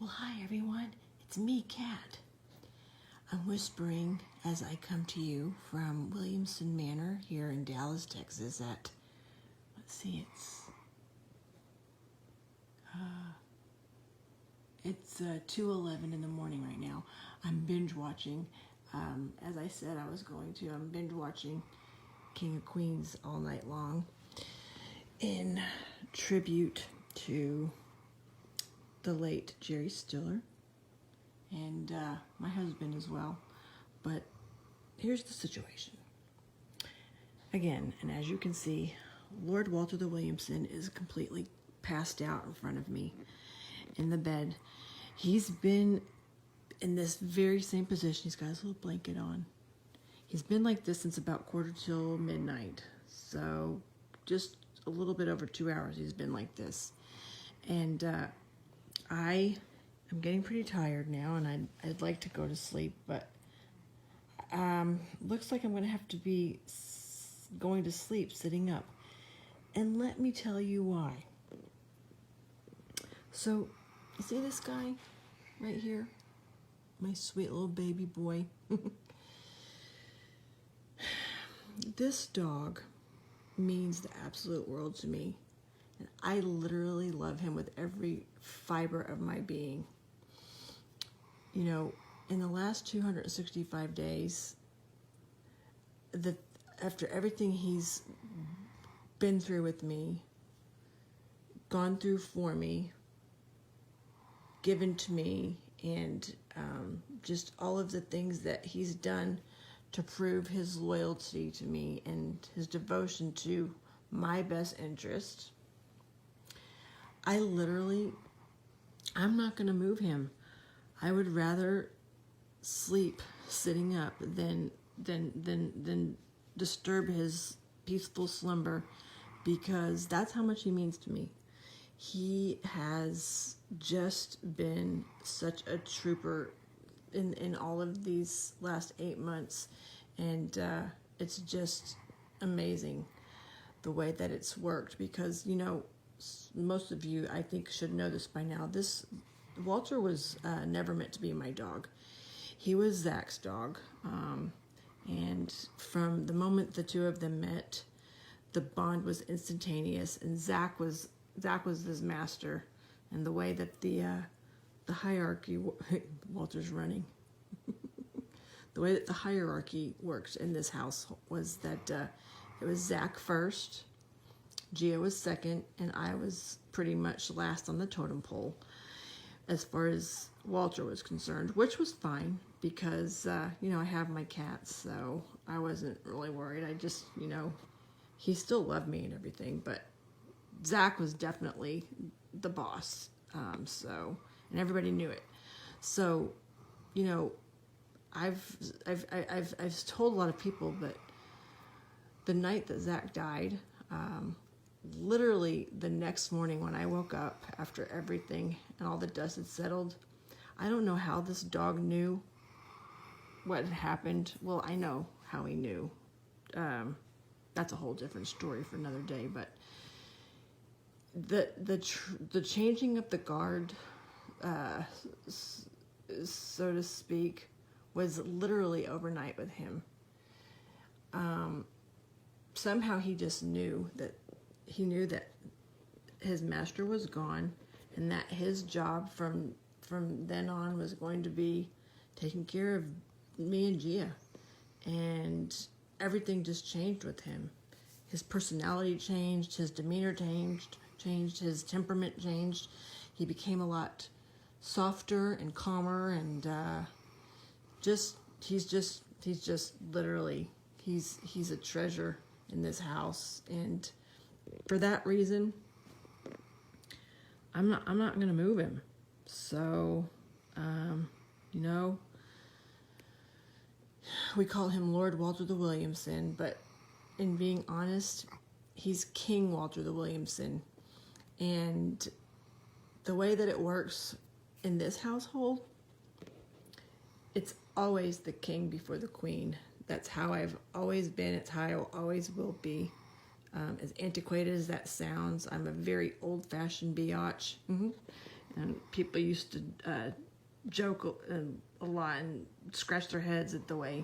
Well, hi everyone, it's me, Kat. I'm whispering as I come to you from Williamson Manor here in Dallas, Texas at, let's see, it's 2:11 in the morning right now. I'm binge watching. As I said I was going to, I'm binge watching King of Queens all night long in tribute to the late Jerry Stiller and my husband as well. But here's the situation. Again, and as you can see, Lord Walter the Williamson is completely passed out in front of me in the bed. He's been in this very same position. He's got his little blanket on. He's been like this since about 1:45 midnight. So just a little bit over 2 hours he's been like this. And I am getting pretty tired now, and I'd like to go to sleep, but looks like I'm going to have to be going to sleep sitting up. And let me tell you why. So, you see this guy right here? My sweet little baby boy. This dog means the absolute world to me. And I literally love him with every fiber of my being. You know, in the last 265 days, after everything he's been through with me, gone through for me, given to me, and just all of the things that he's done to prove his loyalty to me and his devotion to my best interest, I'm not going to move him. I would rather sleep sitting up than disturb his peaceful slumber, because that's how much he means to me. He has just been such a trooper in all of these last 8 months, and it's just amazing the way that it's worked, because, you know, most of you, I think, should know this by now. Walter was never meant to be my dog. He was Zach's dog, and from the moment the two of them met, the bond was instantaneous, and Zach was his master. And the way that the hierarchy, Walter's running, the way that the hierarchy worked in this house was that it was Zach first, Gia was second, and I was pretty much last on the totem pole as far as Walter was concerned, which was fine because, you know, I have my cats, so I wasn't really worried. I just, you know, he still loved me and everything, but Zach was definitely the boss, and everybody knew it. So, you know, I've told a lot of people, but the night that Zach died, literally the next morning when I woke up after everything and all the dust had settled, I don't know how this dog knew what had happened. Well, I know how he knew. That's a whole different story for another day, but the changing of the guard, so to speak, was literally overnight with him. Somehow he just knew that his master was gone, and that his job from then on was going to be taking care of me and Gia, and everything just changed with him. His personality changed, his demeanor changed, his temperament changed. He became a lot softer and calmer, and he's just literally he's a treasure in this house. And for that reason, I'm not going to move him. So, you know, we call him Lord Walter the Williamson, but in being honest, he's King Walter the Williamson. And the way that it works in this household, it's always the king before the queen. That's how I've always been. It's how I always will be. As antiquated as that sounds, I'm a very old-fashioned biatch. And people used to joke a lot and scratch their heads at the way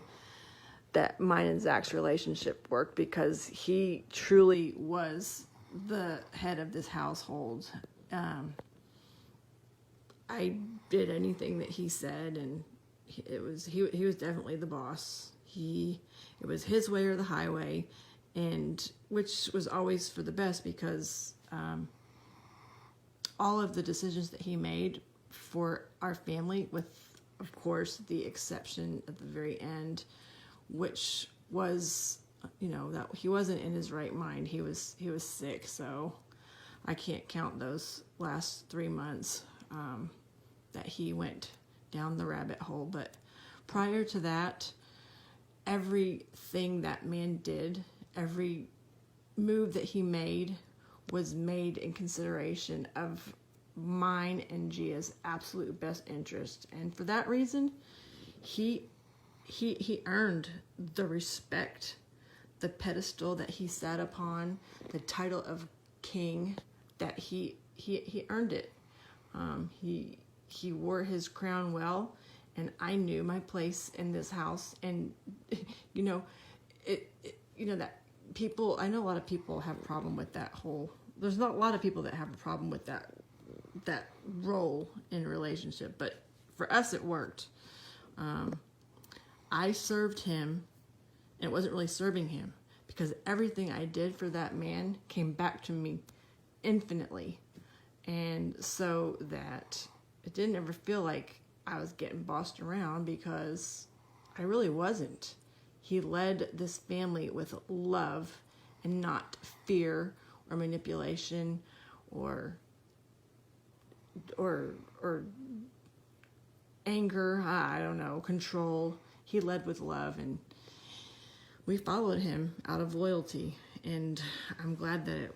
that mine and Zach's relationship worked, because he truly was the head of this household. I did anything that he said, and he was definitely the boss. It was his way or the highway, and which was always for the best, because all of the decisions that he made for our family, with of course the exception at the very end, which was, that he wasn't in his right mind. He was sick, so I can't count those last 3 months that he went down the rabbit hole. But prior to that, everything that man did, every move that he made, was made in consideration of mine and Gia's absolute best interest. And for that reason, he earned the respect, the pedestal that he sat upon, the title of king, that he earned it. He wore his crown well, and I knew my place in this house. And that people, I know a lot of people have a problem with that whole. There's not a lot of people that have a problem with that role in a relationship, but for us it worked. I served him, and it wasn't really serving him, because everything I did for that man came back to me infinitely. And so that it didn't ever feel like I was getting bossed around, because I really wasn't. He led this family with love and not fear or manipulation or anger, I don't know, control. He led with love, and we followed him out of loyalty. And I'm glad that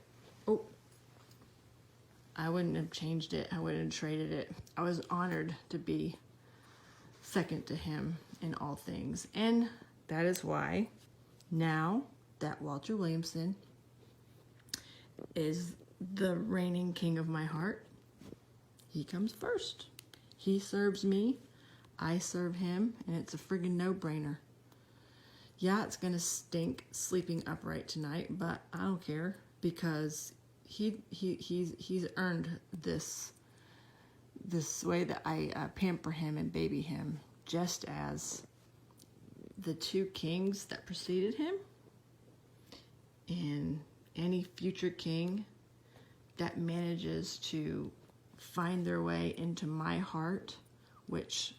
I wouldn't have changed it. I wouldn't have traded it. I was honored to be second to him in all things. And that is why now that Walter Williamson is the reigning king of my heart, he comes first. He serves me, I serve him, and it's a friggin' no-brainer. Yeah, it's gonna stink sleeping upright tonight, but I don't care, because he's earned this way that I pamper him and baby him, just as the two kings that preceded him, and any future king that manages to find their way into my heart, which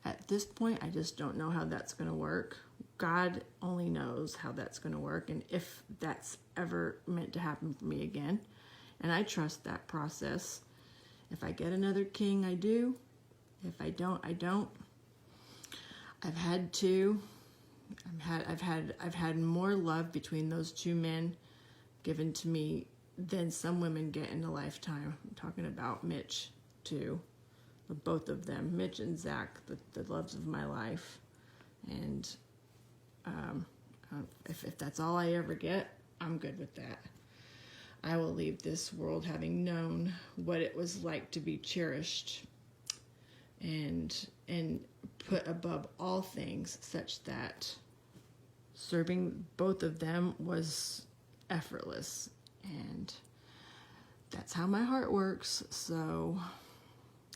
at this point I just don't know how that's going to work. God only knows how that's going to work, and if that's ever meant to happen for me again. And I trust that process. If I get another king, I do. If I don't, I don't. I've had more love between those two men given to me than some women get in a lifetime. I'm talking about Mitch too, both of them, Mitch and Zach, the loves of my life. And if that's all I ever get, I'm good with that. I will leave this world having known what it was like to be cherished and put above all things, such that serving both of them was effortless. And that's how my heart works. So,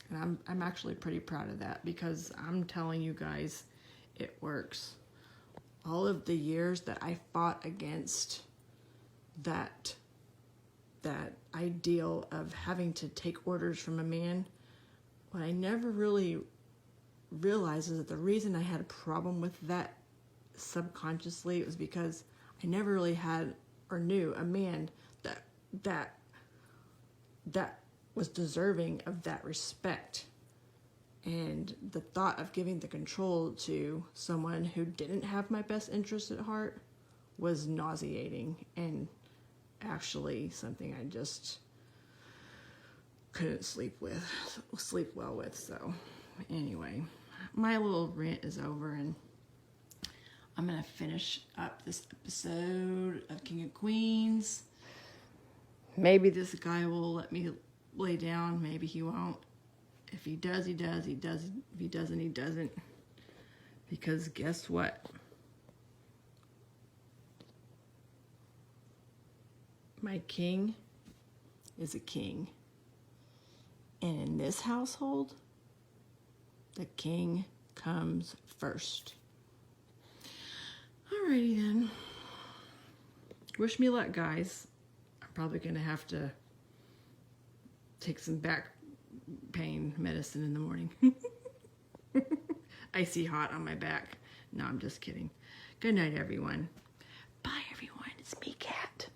and I'm actually pretty proud of that, because I'm telling you guys, it works. All of the years that I fought against that ideal of having to take orders from a man, what I never really realized is that the reason I had a problem with that subconsciously, it was because I never really had or knew a man that was deserving of that respect. And the thought of giving the control to someone who didn't have my best interest at heart was nauseating, and actually something I just couldn't sleep well with. So anyway, my little rant is over, and I'm going to finish up this episode of King of Queens. Maybe this guy will let me lay down. Maybe he won't. If he does, he does. He does. If he doesn't, he doesn't. Because guess what? My king is a king. And in this household, the king comes first. Alrighty then. Wish me luck, guys. I'm probably going to have to take some back pain medicine in the morning. Icy hot on my back. No, I'm just kidding. Good night, everyone. Bye, everyone. It's me, Kat.